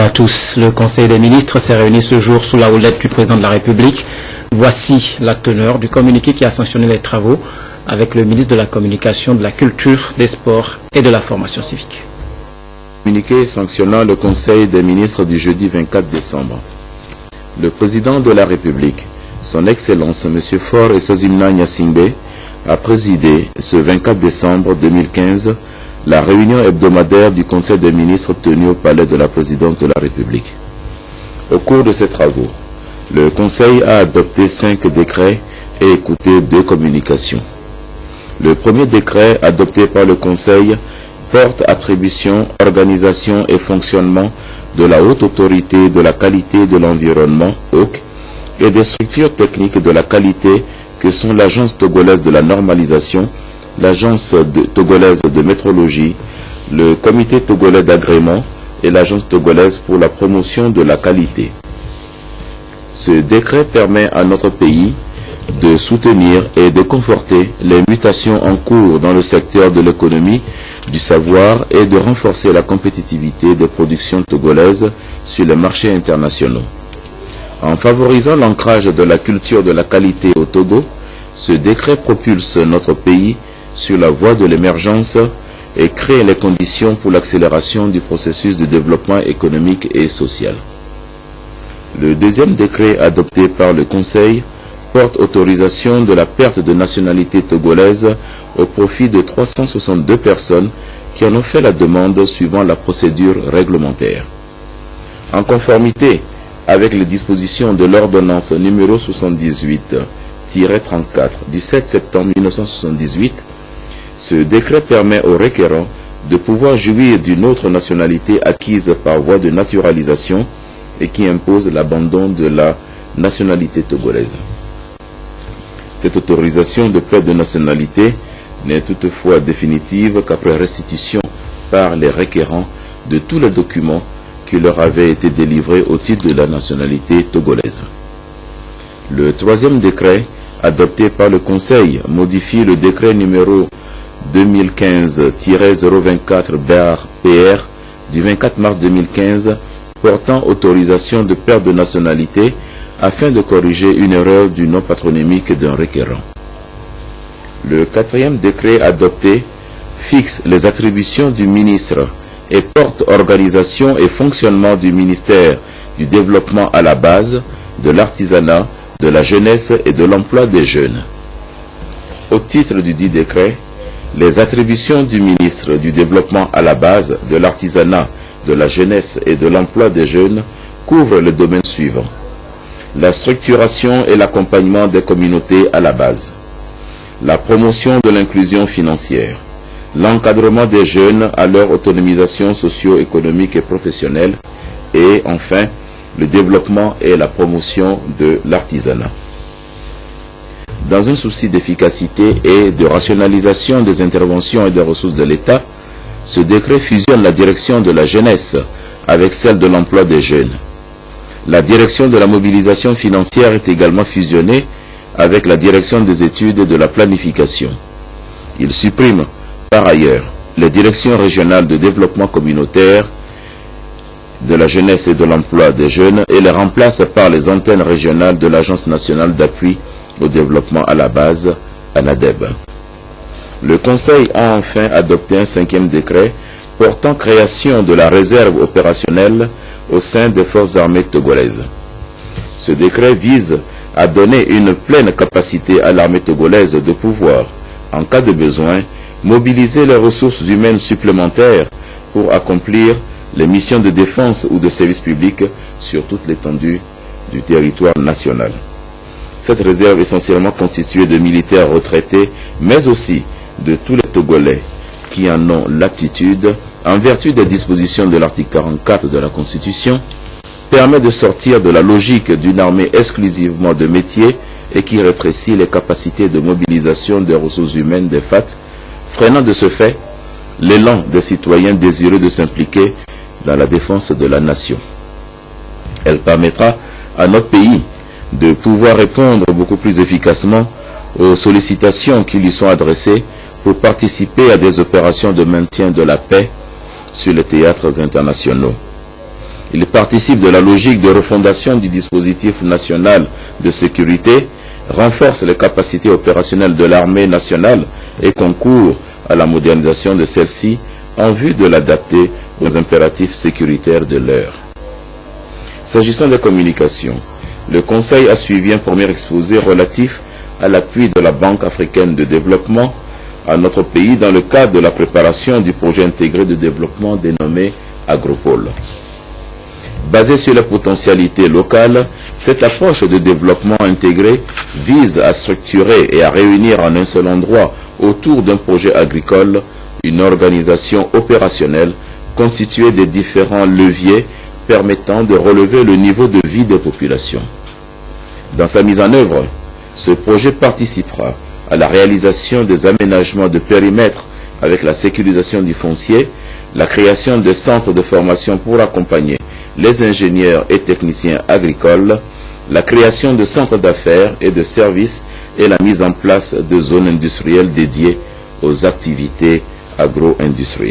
Bonjour à tous. Le Conseil des ministres s'est réuni ce jour sous la houlette du président de la République. Voici la teneur du communiqué qui a sanctionné les travaux avec le ministre de la Communication, de la Culture, des Sports et de la Formation civique. Communiqué sanctionnant le Conseil des ministres du jeudi 24 décembre. Le président de la République, son Excellence M. Faure Esazimana Gnassingbé, a présidé ce 24 décembre 2015 la réunion hebdomadaire du Conseil des ministres tenue au Palais de la Présidence de la République. Au cours de ces travaux, le Conseil a adopté 5 décrets et écouté 2 communications. Le premier décret adopté par le Conseil porte attribution, organisation et fonctionnement de la Haute Autorité de la Qualité de l'Environnement, HAUQ, et des structures techniques de la qualité que sont l'Agence togolaise de la normalisation, l'Agence togolaise de métrologie, le Comité togolais d'agrément et l'Agence togolaise pour la promotion de la qualité. Ce décret permet à notre pays de soutenir et de conforter les mutations en cours dans le secteur de l'économie, du savoir et de renforcer la compétitivité des productions togolaises sur les marchés internationaux. En favorisant l'ancrage de la culture de la qualité au Togo, ce décret propulse notre pays sur la voie de l'émergence et crée les conditions pour l'accélération du processus de développement économique et social. Le deuxième décret adopté par le Conseil porte autorisation de la perte de nationalité togolaise au profit de 362 personnes qui en ont fait la demande suivant la procédure réglementaire. En conformité avec les dispositions de l'ordonnance numéro 78-34 du 7 septembre 1978, ce décret permet aux requérants de pouvoir jouir d'une autre nationalité acquise par voie de naturalisation et qui impose l'abandon de la nationalité togolaise. Cette autorisation de perte de nationalité n'est toutefois définitive qu'après restitution par les requérants de tous les documents qui leur avaient été délivrés au titre de la nationalité togolaise. Le troisième décret adopté par le Conseil modifie le décret numéro 2015-024-PR du 24 mars 2015 portant autorisation de perte de nationalité afin de corriger une erreur du nom patronymique d'un requérant. Le quatrième décret adopté fixe les attributions du ministre et porte organisation et fonctionnement du ministère du Développement à la base, de l'artisanat, de la jeunesse et de l'emploi des jeunes. Au titre du dit décret, les attributions du ministre du Développement à la base, de l'artisanat, de la jeunesse et de l'emploi des jeunes couvrent le domaine suivant: la structuration et l'accompagnement des communautés à la base, la promotion de l'inclusion financière, l'encadrement des jeunes à leur autonomisation socio-économique et professionnelle, et enfin, le développement et la promotion de l'artisanat. Dans un souci d'efficacité et de rationalisation des interventions et des ressources de l'État, ce décret fusionne la direction de la jeunesse avec celle de l'emploi des jeunes. La direction de la mobilisation financière est également fusionnée avec la direction des études et de la planification. Il supprime par ailleurs les directions régionales de développement communautaire, de la jeunesse et de l'emploi des jeunes et les remplace par les antennes régionales de l'Agence nationale d'appui au développement à la base, ANADEB. Le Conseil a enfin adopté un 5e décret portant création de la réserve opérationnelle au sein des forces armées togolaises. Ce décret vise à donner une pleine capacité à l'armée togolaise de pouvoir, en cas de besoin, mobiliser les ressources humaines supplémentaires pour accomplir les missions de défense ou de service public sur toute l'étendue du territoire national. Cette réserve est essentiellement constituée de militaires retraités, mais aussi de tous les Togolais qui en ont l'aptitude, en vertu des dispositions de l'article 44 de la Constitution, permet de sortir de la logique d'une armée exclusivement de métier et qui rétrécit les capacités de mobilisation des ressources humaines des FAT, freinant de ce fait l'élan des citoyens désireux de s'impliquer dans la défense de la nation. Elle permettra à notre pays de pouvoir répondre beaucoup plus efficacement aux sollicitations qui lui sont adressées pour participer à des opérations de maintien de la paix sur les théâtres internationaux. Il participe de la logique de refondation du dispositif national de sécurité, renforce les capacités opérationnelles de l'armée nationale et concourt à la modernisation de celle-ci en vue de l'adapter aux impératifs sécuritaires de l'heure. S'agissant des communications, le Conseil a suivi un premier exposé relatif à l'appui de la Banque africaine de développement à notre pays dans le cadre de la préparation du projet intégré de développement dénommé Agropole. Basée sur les potentialités locales, cette approche de développement intégré vise à structurer et à réunir en un seul endroit autour d'un projet agricole une organisation opérationnelle constituée des différents leviers permettant de relever le niveau de vie des populations. Dans sa mise en œuvre, ce projet participera à la réalisation des aménagements de périmètre avec la sécurisation du foncier, la création de centres de formation pour accompagner les ingénieurs et techniciens agricoles, la création de centres d'affaires et de services et la mise en place de zones industrielles dédiées aux activités agro-industrielles.